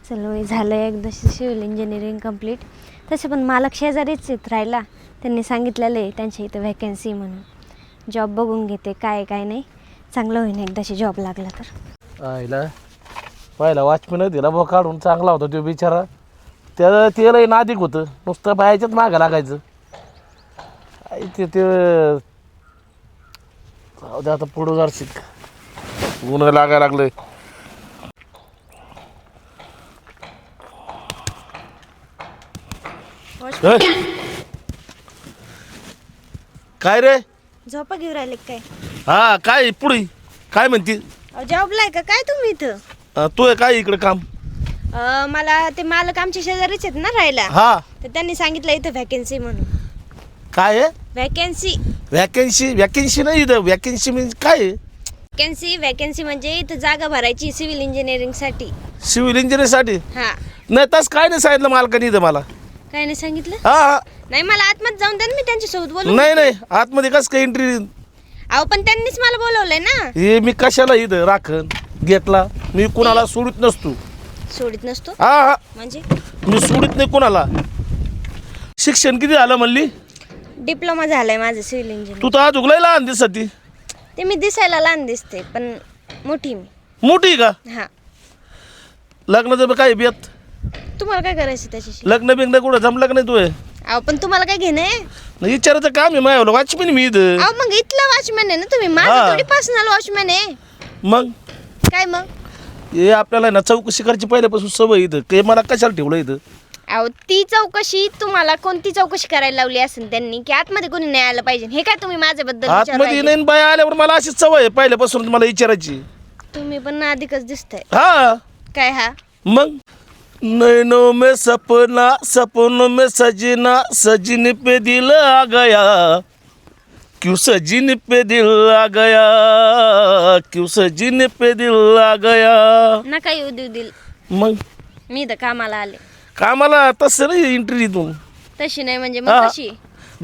चलो हे झालं एकदा सिव्हिल इंजिनिअरिंग कंप्लीट. तसं पण मालक शेजारीच येत राहिला. त्यांनी सांगितलेलं आहे त्यांच्या इथं व्हॅकन्सी म्हणून. जॉब बघून घेते काय काय नाही, चांगलं होईन एकदाशी जॉब लागला तर. आईला पहिला वॉचमॅन दिला बा काढून, चांगला होता तो बिचारा. त्याला तेलही नादिक होतं, नुसतं बायाच्याच मागं लागायचं. आई ते जाऊ दे आता पुढं जर शिक ऊन लागायला लागले. काय रे? झोपा घेऊन राहिले काय? हा काय पुढे काय म्हणते? जॉबला आहे का काय तुम्ही इथं? तू आहे काय इकडे काम? मला ते मालक आमच्या शेजारीच आहेत ना राहायला, हा तर त्यांनी सांगितलं इथं व्हॅकन्सी म्हणून. काय आहे? व्हॅकन्सी. व्हॅकन्सी नाही इथं. व्हॅकन्सी म्हणजे काय आहे? व्हॅकन्सी म्हणजे इथं जागा भरायची सिव्हिल इंजिनिअरिंगसाठी. सिव्हिल इंजिनिअरसाठी? हा. नाही तसं काय नाही सांगितलं मालकाने इथं मला. काय नाही सांगितलं? हा नाही, मला आतमध्ये जाऊन द्या ना, मी त्यांच्यासोबत बोलू. नाही आतमध्ये कसं काय एंट्री? अहो पण त्यांनीच मला बोलवलंय ना. हे मी कशाला इथं राखण गेटला? मी कुणाला सोडित नसतो. सोडित नसतो हा म्हणजे? मी सोडित नाही कुणाला. शिक्षण किती झालं म्हणली? डिप्लोमा झालाय माझं सिव्हिल इंजिनिअर. तू तर आज उगलाय लहान दिसती. ते मी दिसायला लहान दिसते पण मोठी मी. मोठी का? हा. लग्नाचं काय बेत? तुम्हाला काय करायचं त्याच्याशी? लग्न बिग्न कुठं जमलं का नाही तू? अहो पण तुम्हाला काय घेणं आहे? विचारायचं काम आहे माझ्या वॉचमॅन मी इथं. अहो मग इथला वॉचमॅन आहे ना तुम्ही, माझं थोडी पर्सनल वॉचमॅन आहे. मग काय मग? हे आपल्याला ना चौकशी करायची पहिल्यापासून सवय इथं. ते मला कशाला ठेवलं इथं? अहो ती चौकशी तुम्हाला कोणती चौकशी करायला लावली असेल त्यांनी, की आतमध्ये कोणी नाही आलं पाहिजे? हे काय तुम्ही माझ्याबद्दल आतमध्ये नाही बाय आल्यावर मला अशीच सवय आहे पहिल्यापासून मला विचारायची. तुम्ही पण अधिकच दिसताय. हा काय? हा मग नैनो में सपना सपनों में सजना सजने पे दिल आ गया क्यों सजने पे दिल आ गया क्यों सजने पे दिल आ गया. नका येऊ देऊ दिल. मग मी तर कामाला आले. कामाला तसं नाही इंटरव्ह्यूतून. तशी नाही म्हणजे मग कशी?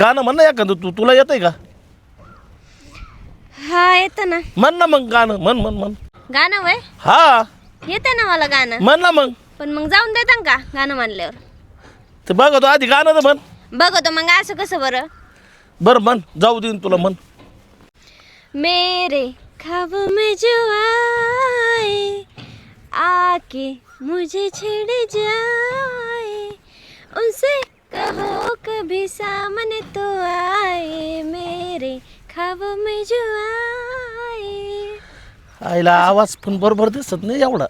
गाणं म्हण ना एखादं. तुला येतंय का? हा येतं ना. म्हण ना मग गाणं. म्हण गाणं वय हा येतं ना मला गाणं. म्हण ना मग. पण मग जाऊन देता का गाणं म्हणल्यावर? ते बघतो आधी गाणं तर म्हण. बघतो मग असं कसं बरं? बरं म्हण, जाऊ देईन तुला म्हण. मेरे ख्वाबों में जो आए आके मुझे छेड़ जाए उनसे कहो कभी सामने तो आए मेरे ख्वाबों में जो आए. आईला आवाज पण बरोबर दिसत नाही एवढा.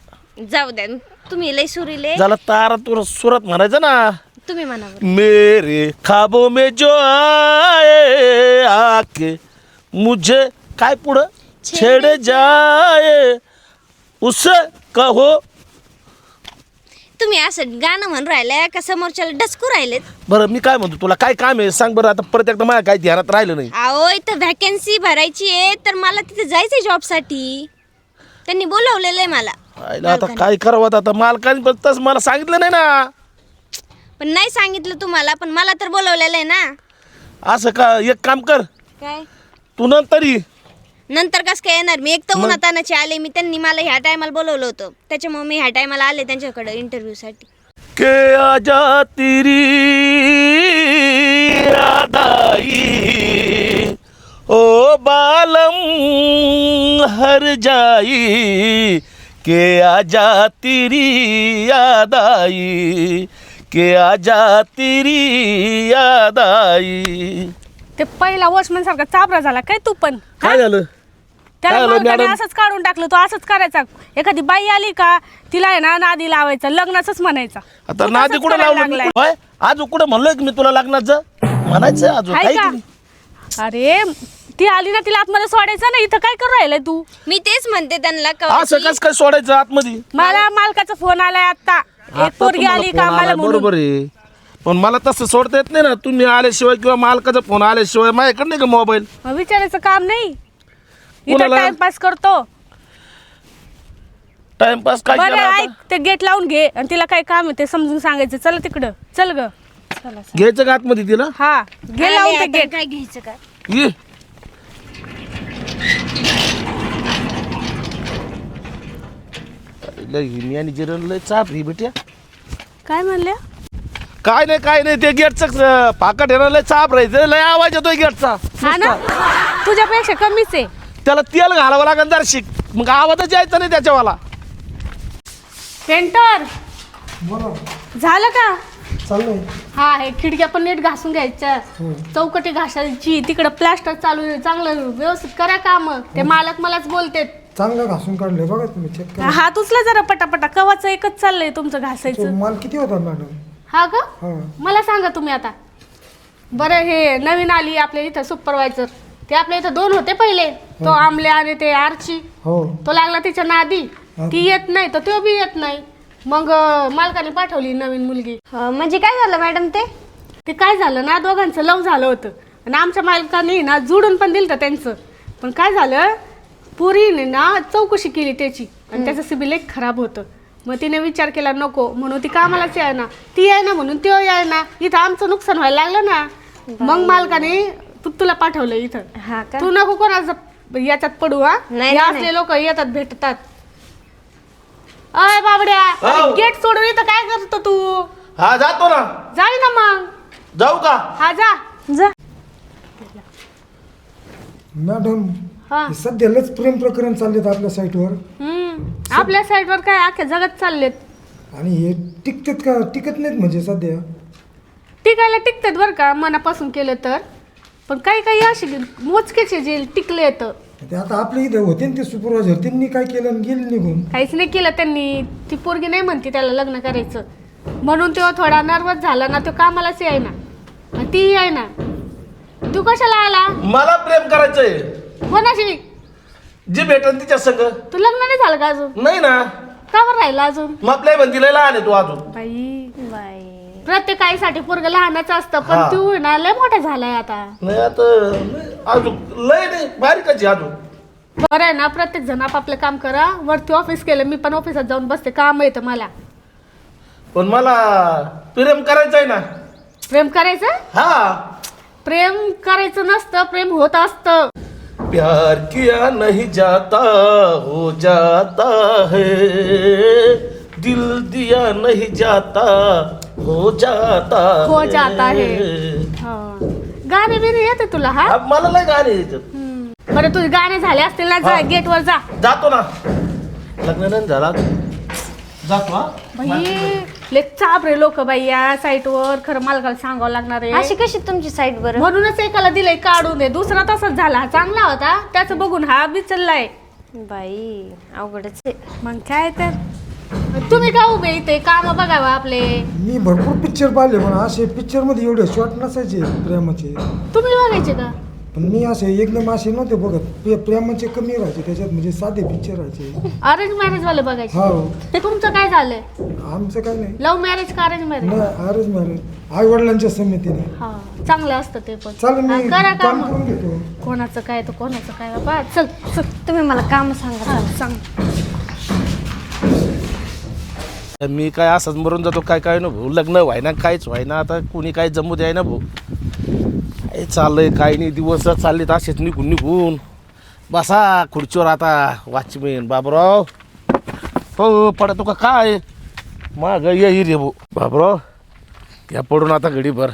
जाऊ द्या, तुम्ही लय सुरीले. झाला तारा तुला सुरत म्हणायचं ना. तुम्ही म्हणा बरं. मेरे ख्वाबों में जो आए आके मुझे काय पुढं छेड़ जाए उसे कहो. तुम्ही असं गाणं म्हणून राहिलाय का समोरच्याला डसकू राहिलेत? बरं मी काय म्हणतो, तुला काय काम आहे सांग बरं. आता परत एकदा माझ्या काय ध्यानात राहिलं नाही. अहो इथं व्हॅकन्सी भरायची आहे तर मला तिथे जायचंय जॉबसाठी. त्यांनी बोलवलेलं आहे मला. आईला आता काय करावं आता? मालकाने पण तसं मला सांगितलं नाही ना. पण नाही सांगितलं तुम्हाला, पण मला तर बोलवलेलं आहे ना. असं का? एक काम कर, काय तू नंतर ये. नंतर कसं काय येणार? मी एक तर उन्हातानाचे आले. मी त्यांनी मला ह्या टायमाला बोलवलं होतं, त्याच्यामुळे मी ह्या टायमाला आले त्यांच्याकडे इंटरव्ह्यू साठी. के आजा तेरी याद आई ओ बालम हर जाई के आजा तेरी याद आई के आजा तेरी याद आई. ते पहिला वॉचमॅन सारखा चाबरा झाला काय तू पण? काय झालं? त्याला काय झालं, मालकाने मॅडम? असंच काढून टाकलं. तू असंच करायचा. एखादी बाई आली का तिला आहे ना नादी लावायचं, लग्नाचंच म्हणायचं. आता तू नादी तसंच कुठं करायला लावलं? लागलाय. होय आज कुठं म्हणलोय की मी तुला लग्नाचं म्हणायचं अजून हाय काय का? तरी? अरे ती आली ना, तिला आतमध्ये सोडायचं ना. इथं काय करू राहिलाय तू? मी तेच म्हणते त्यांना असं कस काय सोडायचं आतमध्ये? मला मालकाचा फोन आलाय आता. आता एक पोरगी तुम्हाला आली फोन का आलाय, मला म्हणून. बरोबर आहे. पण मला तसं सोडता येत नाही ना. तुम्ही आल्याशिवाय किंवा मालकाचा फोन आल्याशिवाय माझ्याकडे नाही का मोबाईल? मग विचारायचं काम नाही. इथं कोणाला? टाइमपास करतो. टाइमपास काय बरं केला ऐक, ते गेट लावून घे आणि तिला काय काम आहे ते समजून सांगायचं. चल तिकडं चल ग. चला घ्यायचं का आतमध्ये तिला? हा घे लावून ते गेट. काय घ्यायचं का? ये हिनी आणि जिरण लय चाप ही बेट्या. काय म्हणल्या? काय नाही ते गेटचं फाकट येणार लय चाप राहायचं लय आवाज येतोय गेटचा. हा ना, तुझ्यापेक्षा कमीच आहे. त्याला तेल घालावं लागेल दर्शिक मग आवाजच यायचा नाही त्याच्यावाला. पेंटर बोला झालं का? चाललंय. हा, हे खिडक्या पण नीट घासून घ्यायच्या, चौकटी घासायची, तिकडं प्लास्टर चालू आहे, चांगलं व्यवस्थित करा काम. ते मालक मलाच बोलते. चांगलं घासून काढलंय बघा तुम्ही, चेक करा. हात उचला जरा पटापटा, कवाचं एकच चाललंय तुमचं घासायचं. माल किती होता मॅडम? हा का? हा. मला सांगा तुम्ही आता. बरं, हे नवीन आली आपल्या इथं सुपरवायझर, ते आपल्या इथं 2 होते पहिले, तो आमले आणि ते आरची. हो. तो लागला तिच्या नादी, ती येत नाही तर तो बी येत नाही. मग मालकाने पाठवली नवीन मुलगी. म्हणजे काय झालं मॅडम ते काय झालं ना, दोघांचं लव झालं होतं आणि आमच्या मालकाने ना जोडून पण दिलं त्यांचं. पण काय झालं, पोरीने ना चौकशी केली त्याची आणि त्याचं सिबिल एक खराब होतं. मग तिने विचार केला नको म्हणून ती कामालाच याय ना, ती याय ना म्हणून तो याय ना, इथं आमचं नुकसान व्हायला लागलं ना. मग मालकाने तुला पाठवलं इथं. हा का? तू नको कोणाचं याच्यात पडू. हा, नाही, हे असले नाही. लोक येतात भेटतात. अय बाबड्या, हो. गेट सोडून इथं काय करतो तू? हा जातो ना. जाई ना मग. जाऊ का? हा जा. मॅडम हा. हे सध्यालाच प्रेम प्रकरण चाललेत आपल्या साईटवर आपल्या साईडवर काय अख्ख्या जगात चाललेत. आणि हे टिकतात का? टिकत नाहीत म्हणजे सध्या. टिकायला टिकतात बरं का, मनापासून केलं तर. पण काही काही असे मोजकेचे जे टिकले तर ते आता आपल्या इथं होते ना ते सुपरवायझर, त्यांनी काय केलं आणि गेले निघून. काहीच नाही केलं त्यांनी. ती पोरगी नाही म्हणती त्याला लग्न करायचं म्हणून तो थोडा नर्वस झाला ना, तो कामालाच याय ना आणि ती याय ना. तू कशाला आला? मला प्रेम करायचंय. कोणाशी? जी भेटन तिच्या संग. तू लग्न नाही झालं का अजून? नाही ना. का बरं राहिला अजून? मग आपल्या बंदीला लहान आहे तू अजून. बाई, प्रत्येक आईसाठी पोरग लहानच असतं, पण हा. तू ना लय मोठा झालाय आता. नाही आता अजून लय नाही बारीकच आहे अजून. बरं आहे ना, प्रत्येक जण आपापलं काम करा. वरती ऑफिस केलं, मी पण ऑफिसात जाऊन बसते, काम येतं मला. पण मला प्रेम करायचंय ना. प्रेम करायचं? हा. प्रेम करायचं नसतं, प्रेम होत असतं. प्यार किया नहीं जाता हो जाता है, दिल दिया नहीं जाता हो जाता हो जाता है. हा. गाणे बिणे येते तुला? हा, अब मला नाही गाणे येतात. बरं, तुझे गाणे झाले असतील ना, जा हा. गेटवर जा. जातो ना. लग्न नाही झाला जातो. हा बाई, लय चाप रे लोक बाई या साईटवर. खरं मालकाला सांगावं लागणार आहे. अशी कशी तुमची साईट बरं? म्हणूनच एकाला दिलंय काढून दे, दुसरा तसाच झाला. हा चांगला होता, त्याचं बघून हा बिचललाय. बाई अवघडच आहे. मग काय तर. तुम्ही का उभे इथे? काम बघावं आपले. मी भरपूर पिक्चर पाहिले पण असे पिक्चर मध्ये एवढे शॉर्ट नसायचे प्रेमाचे. तुम्ही बघायचे का? पण मी असे एकदम असे नव्हते बघत. प्रेमाचे कमी राहायचे त्याच्यात, म्हणजे साधे पिक्चर राहायचे. अरेंज मॅरेज वाले बघायचे. हो. तुमचं काय झालंय? आमचं काय नाही. लव्ह मॅरेज का अरेंज मॅरेज? नाही, अरेंज मॅरेज आई वडिलांच्या संमतीने. हा, चांगलं असतं ते पण. चालेल हा, मी करा काम काम. करून घेतो. कोणाचं काय तर कोणाचं काय बाबा. चल चल. तुम्ही मला काम सांगा. हा, सांग. मी काय असंच मरून जातो. काय काय ना भाऊ, लग्न व्हायना काहीच व्हायना. आता कोणी काय जमू द्याय ना भाऊ. काय चाललंय काय नाही, दिवस चाललेत असेच निघून निघून. बसा खुर्चीवर आता वॉचमॅन बाबराव. हो पडतो का काय? माग ये रे भाऊ. बाबराव या पडून आता घडीभर.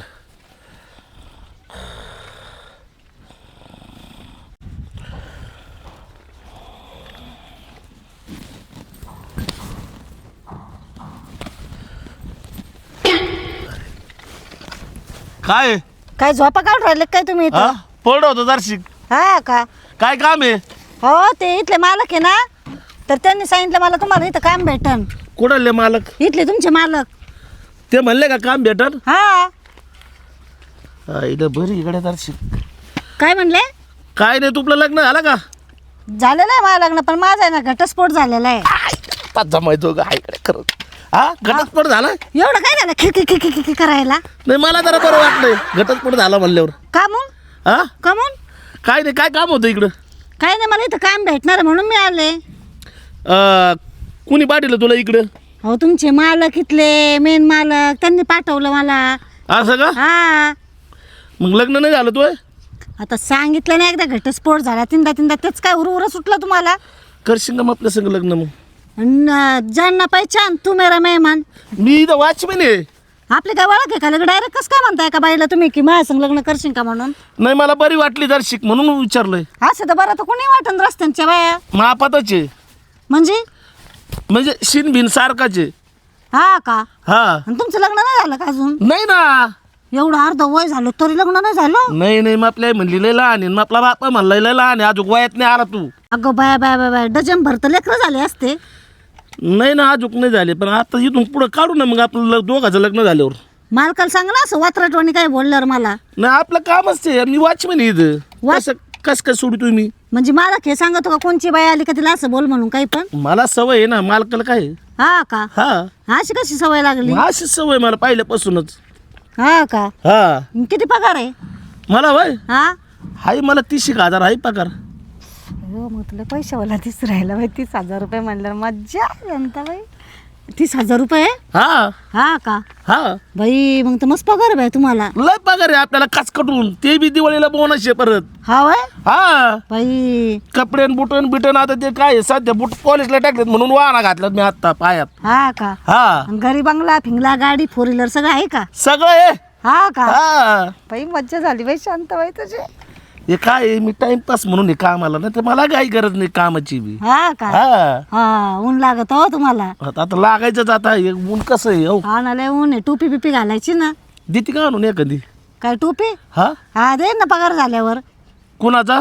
काय काय झोपा काढून राहिले काय तुम्ही इथं? हा पडलं होतं दर्शिक. हा का? काय काम आहे? हो, ते इथले मालक आहे ना, तर त्यांनी सांगितलं मला तुम्हाला इथं काम भेटन. कुणाले मालक? इथले तुमचे मालक. ते म्हणले का काम भेटन? हा. इथं बरी इकडे दर्शिक. काय म्हणले? काय नाही, तुपलं लग्न झालं का? झालेलं आहे मला लग्न, पण माझा आहे ना घटस्फोट झालेला आहे. पाच जमायचो का इकडे खरं. हा घटस्फोट झाला? एवढं काय झालं खिडकी करायला? नाही मला जरा बरं वाटलंय घटस्फोट झाला म्हणल्यावर. का म्हणून? हा का म्हणून? काय नाही, काय काम होतं इकडं? काय नाही, मला इथं काम भेटणार आहे म्हणून मी आले. कुणी पाठवलं तुला इकडं? हो, तुमचे मालक इथले मेन मालक त्यांनी पाठवलं मला. असं का? हा. मग लग्न नाही झालं तू? आता सांगितलं नाही एकदा घटस्फोट झाला, तीनदा तेच काय उर सुटलं तुम्हाला? करशील का मग आपल्या संग लग्न? मग जानना पहचान तू मेरा मेहमान. मी इथं वॉचमॅन आहे. आपली काय ओळख आहे का लगे डायरेक्ट कसं काय म्हणताय का बाईला तुम्ही की माझ्या संग लग्न करशील का म्हणून. नाही मला बरी वाटली दर्शिक म्हणून विचारलंय. असं तर बरं तर कोणी वाटन रस्त्यांच्या बाया मापातच आहे म्हणजे शिन भिन सारखाच आहे. हा का. हा आणि तुमचं लग्न नाही झालं का अजून. नाही ना. एवढं अर्ध वय झालं तरी लग्न नाही झालं. नाही मग आपल्या म्हणली लय लहान आहे. मग आपला बापा म्हणला लय लहान आहे अजून वयात नाही आला तू. अगं बाया बाया बाया बाया डझन भर तर लेकरं झाले असते. नाही ना अजून नाही झाले पण आता इथून पुढं काढू ना मग आपलं दोघाचं लग्न झाल्यावर. मालकाला सांग ना असं वात्रटवाणी काय बोलल्यावर मला. नाही आपलं कामच ते मी वॉचमॅन आहे इथं. कसं कस काय सोडू तुम्ही. म्हणजे मला हे सांगतो का कोणची बाई आली का तिला असं बोल म्हणून काही पण. मला सवय आहे ना मालकाला काय आहे? हा का. हा अशी कशी सवय लागली. मग अशीच सवय मला पहिल्यापासूनच. हा का. हा किती पगार आहे. मला वय हा हाय मला 30,000 आहे पगार. हो मग तुला पैशावाला दिसू राहिला बाई. 30,000 रुपये म्हणल्यावर मज्जा जनता बाई. 30,000 रुपये. हा हा का. हा बाई मग तर मस्त पगार आहे बाई तुम्हाला. लय पगार आहे आपल्याला खास कटून ते बी दिवाळीला बोनस आहे परत. हा वय हा बाई. कपडे बुटन बिटन आता ते काय आहे, सध्या बुट पॉलिशला टाकलेत म्हणून वाहना घातल्यात मी आता पायात. हा का. हा आणि घरी बंगला फिंगला गाडी 4 व्हीलर सगळं आहे का. सगळं आहे. हा का. हा बाई मज्जा झाली बाई शांत बाई तुझी. हे काय आहे, मी टाइमपास म्हणून हे कामाला नाही तर मला काही गरज नाही कामाची बी. हा का. हा हा ऊन लागत हो तुम्हाला. आता लागायचंच आता हे ऊन कसं आहे हो. हा ना लय ऊन आहे. टोपी बिपी घालायची ना. देते का आणून एखादी. काय टोपी. हा हा दे ना पगार झाल्यावर. कुणाचा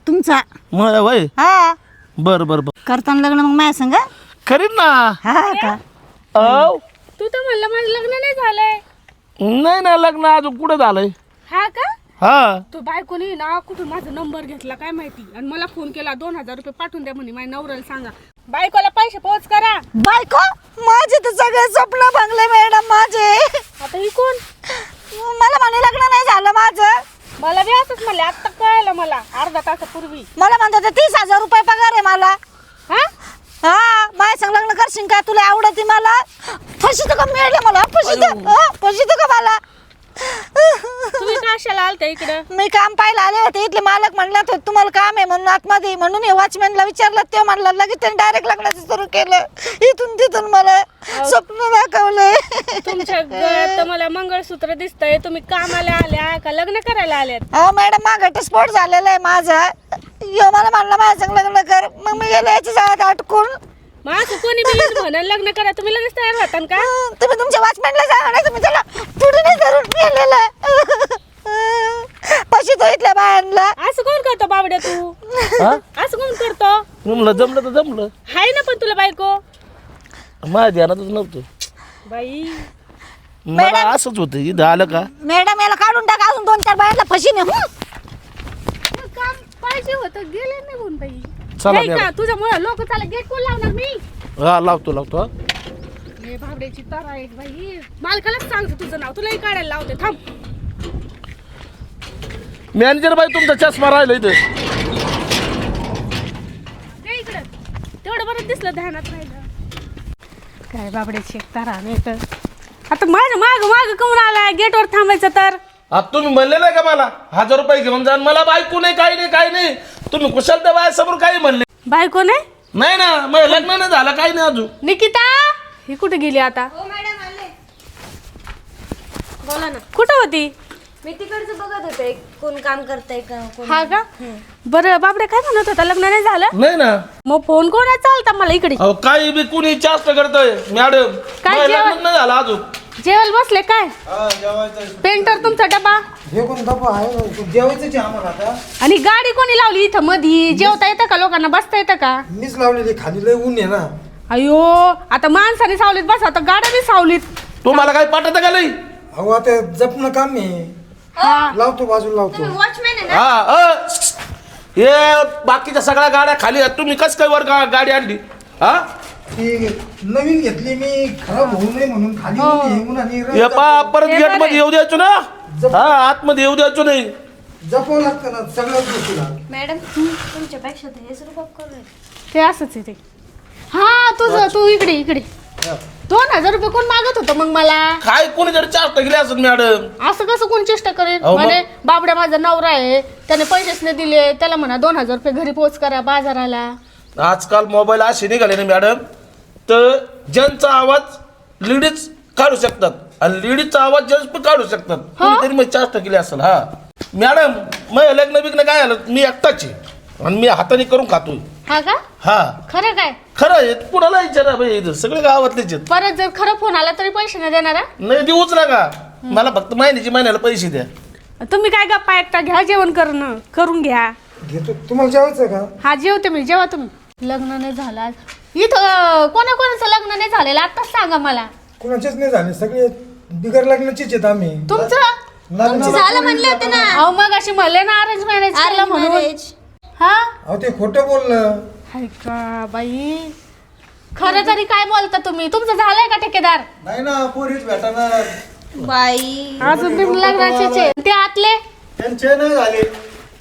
तुमचा. मग वय हा बर बर बर करताना लग्न मग माझ्या संग. करीन ना. हा का. औ तू तर म्हणलं माझं लग्न नाही झालंय. नाही ना लग्न अजून कुठं झालंय. हा का. हा तो बायकोनी ना कुठून माझा नंबर घेतला काय माहिती आणि मला फोन केला 2,000 रुपये पाठवून द्या म्हणे माझ्या नवऱ्याला सांगा. बायकोला पैसे पोच करा. बायको माझे तर सगळे स्वप्न भांगले मॅडम माझे. आता ही कोण. मला म्हणे लग्न नाही झालं माझं. मला बी असंच म्हणले आता कळलं मला अर्धा तासापूर्वी. मला म्हणतात 30,000 रुपये पगार आहे मला. हा हा माझ्या संग लग्न करशील का तुला आवडते मला. फशीत का मिळाले मला. फशीत का मला. तुम्ही कशाला आलता इकडं. मी काम पाहायला आले होते. इथले मालक म्हणला तर तुम्हाला काम आहे म्हणून आतमध्ये म्हणून हे वॉचमॅनला विचारलं ते म्हणलं लगेच त्यांनी डायरेक्ट लग्नाचं सुरू केलं. इथून तिथून मला स्वप्न दाखवले. तुमच्या गळ्यात तर मला मंगळसूत्र दिसतंय. तुम्ही कामाला आल्या का लग्न करायला आल्यात. अहो मॅडम माझा घटस्फोट झालेला आहे माझा. यो मला म्हणला माझ्या संग लग्न कर. मग मी गेले याच्या जाळ्यात अटकून. मग असं कोणी बी म्हणून लग्न करा तुम्ही लगेच तयार होता का. तुम्ही तुमच्या वॉचमॅनला सांगा नाही तुम्ही त्याला पुढे नाही धरून गेलेला. पशी तो इथल्या बायांना. असं कोण करतो बावड्या तू. हा असं कोण करतो. जमलं जमलं तर जमलं. हाय ना पण तुला बायको. माझ्या ध्यानातच नव्हतं. बाई मला असंच होतं इथं आलं का. मॅडम याला काढून टाका अजून 2-4 बायांना फशीने. काम पाहिजे होतं गेले निघून बाई. चला नाही द्या. का तुझ्यामुळे लोक चाला गेट कोण लावणार मी. हा लावतो हा. हे बावड्याची तरा एक बाई. मालकालाच सांगतो तुझं नाव तुलाही काढायला लावते थांब. मॅनेजर बाई तुमचा चष्मा राहिला इथं. दे इकडं. तेवढं बरं दिसलं ध्यानात राहिलं. काय बाबड्याची एक तरा नाही तर. आता माझ्या माग माग कमून आलाय गेटवर थांबायचं तर. आता तुम्ही म्हणले नाही का मला 1,000 रुपये घेऊन जा. मला बायको नाही काही नाही. तुम्ही कुशल त्या बायासमोर काही म्हणले बायको नाही नाही ना. मग लग्न नाही झालं काही नाही अजून. निकिता ही कुठे गेली आता. बोला ना. कुठं होती. मी तिकडचं बघत होते कोण काम करतंय का कोण. हा का. बरं बाबड्या काय म्हणत होता लग्न नाही झालं. नाही ना. मग फोन कोणाचा आलता मला इकडे. अहो काही बी कुणी जास्त करतोय मॅडम. काय मग जेवण? लग्न नाही झालं अजून. जेवायला बसले काय. पेंटर तुमचा डबा हे कोण डबा आहे जेवायचंच आहे आम्हाला आता. आणि गाडी कोणी लावली इथं मधी. जेवता येतं का लोकांना बसता येतं का. मीच लावलेली खाली लय ऊन आहे ना. अयो आता माणसाने सावलीत बस आता गाड्या बी सावलीत. तुम्हाला काही पाठवतं का नाही. अहो आता जपणं काम आहे. हा लावतो बाजूला लावतो. वॉचमॅन आहे ना. हा हे बाकीच्या सगळ्या गाड्या खाली आहेत. तुम्ही कस काय वर गाडी आणली. हा ती नवीन घेतली मी खराब होऊ नये म्हणून खाली येऊन आणि हे पा परत गेट मध्ये येऊ द्यायचो ना. हा आतमध्ये येऊ द्यायचो नाही. जपावं लागतं ना सगळ्याच गोष्टीला. मॅडम तुमच्यापेक्षा तर हेच रुबाब करू राहिले. ते असंच आहे ते. हा तुझं तू इकडे इकडे. 2,000 रुपये कोण मागत होतं मग मला. काय कोणी जरी चार गेले असत मॅडम. असं कसं कोण चेष्टा करेल. अहो, मग- म्हणे बाबड्या माझा नवरा आहे त्याने पैसेच नाही दिले त्याला म्हणा 2,000 रुपये घरी पोच करा बाजाराला. आजकाल मोबाईल असे निघाले ना मॅडम. तर ज्यांचा आवाज लेडीज काढू शकतात आणि लेडीजचा आवाज जेंट्स पण काढू शकतात. कोणीतरी मग चाष्टा केली असेल. हा मॅडम मग लग्न बिग्न काय झालं, मी एकटाच आहे आणि मी हाताने करून खातोय. हा का? हा खरं काय? खरं आहे. कुणाला विचारा बाई, इथं सगळे गावातलेच आहेत. परत जर खरं फोन आला तरी पैसे नाही देणार हा? नाही देऊच नका, मला फक्त महिन्याला पैसे द्या. तुम्ही काय गप्पा एकटा घ्या, जेवण करून घ्या. घेतो. तुम्हाला जेवायचं का? हा जेवते मी, जेवा तुम्ही. लग्न नाही झालं आज. इथं कोणाकोणाचं लग्न नाही झालेलं आताच सांगा मला. कुणाचेच नाही झाले, सगळे बिगर लग्नाचेच आहेत आम्ही. तुमचं झालं म्हणले होते ना. अहो मग अशी म्हणले ना अरेंज मॅरेज केलं म्हणून. हा अहो ते खोटं बोललं. हाय का बाई, खरं तरी काय बोलता तुम्ही? तुमचं झालंय का ठेकेदार? नाही ना, पोरीच भेटणार. बाई अजून बिन लग्नाचेच आहे. ते आतले त्यांचे नाही झाले.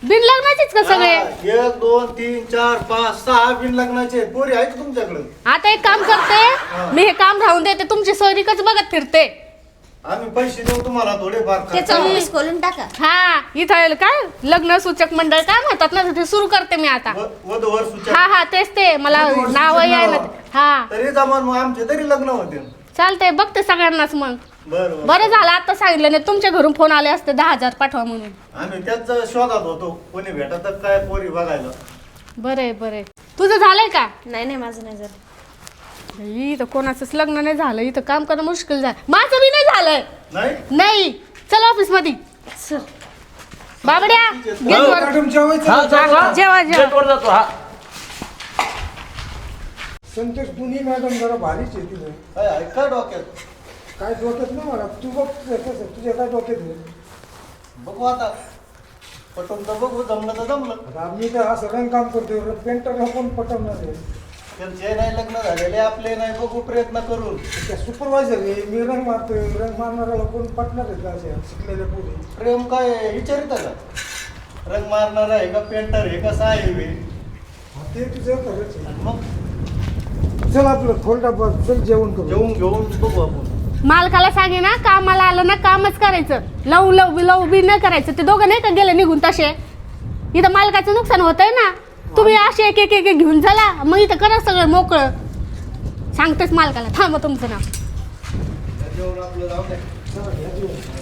बिन लग्नाचेच का सगळे? 1 2 3 4 5 6 बिन लग्नाचे पोरी आहेत तुमच्याकडे. आता एक काम करते मी, हे काम राहून देते, तुमची सोयरीकच बघत फिरते. आम्ही पैसे देऊ तुम्हाला थोडेफार. त्याचं ऑफिस खोलून टाका. हा इथं काय लग्न सूचक मंडळ काय म्हणतात ना, ते सुरू करते मी आता. वधूवर सूचक. हा हा तेच ते, मला वधूवर नाव सूचक आहे ना. नाव. हा तरी जमान मग आमचे तरी लग्न होते. चालतंय, बघते सगळ्यांनाच मग. बरं बरं झालं आता सांगितलं नाही, तुमच्या घरून फोन आले असते 10,000 पाठवा म्हणून. आम्ही त्याच शोधात होतो, कोणी भेटत काय पोरी बघायला. बरंय बरंय. तुझं झालंय का? नाही नाही माझं नाही झालं. इथं कोणाचंच लग्न नाही झालं, इथं काम करणं मुश्किल झालं. माझं बी नाही झालंय. नाही नाही चल ऑफिस मध्ये. चल. बाबड्या गेट वर. मॅडम जेवायचं हा, का? जा, जा. जेवा जेवा. गेटवर जातो. हा संतोष दोन्ही मॅडम जरा भारीच आहे तिथं. काय आहे का डोक्यात? काय डोक्यात नाही मला. तू बघ कसं तुझ्या काय डोक्यात आहे? बघू आता, पटवून तर बघू, जमलं तर जमलं. आता आम्ही तर असं रंग काम करतोय, पेंटरला कोण पटवणार आहे? त्यांचे नाही लग्न झालेले, आपले नाही, बघू प्रयत्न करून. त्या सुपरवायझर आहे, मी रंग मारतोय, रंग मारणाऱ्याला कोण पटणार आहे का अशा शिकलेल्या पोरी? प्रेम काय विचारित का? रंग मारणार आहे का, पेंटर आहे का, साहेब आहे? हा, ते तुझं खरंच आहे. मग चल आपलं खोलटा चल जेवण करू. जेवून घेऊन बघू आपण. मालकाला सांगे ना, कामाला आलं ना कामच करायचं. लव बी नाही करायचं. ते दोघं नाही का गेले निघून तसे. इथं मालकाचं नुकसान होतंय ना. तुम्ही असे एक एक एक घेऊन चला, मग इथं करा सगळं मोकळं. सांगतेच मालकाला, थांबा तुमचं नाव. जेवण आपलं जाऊ द्या. चला, घ्या जेवण.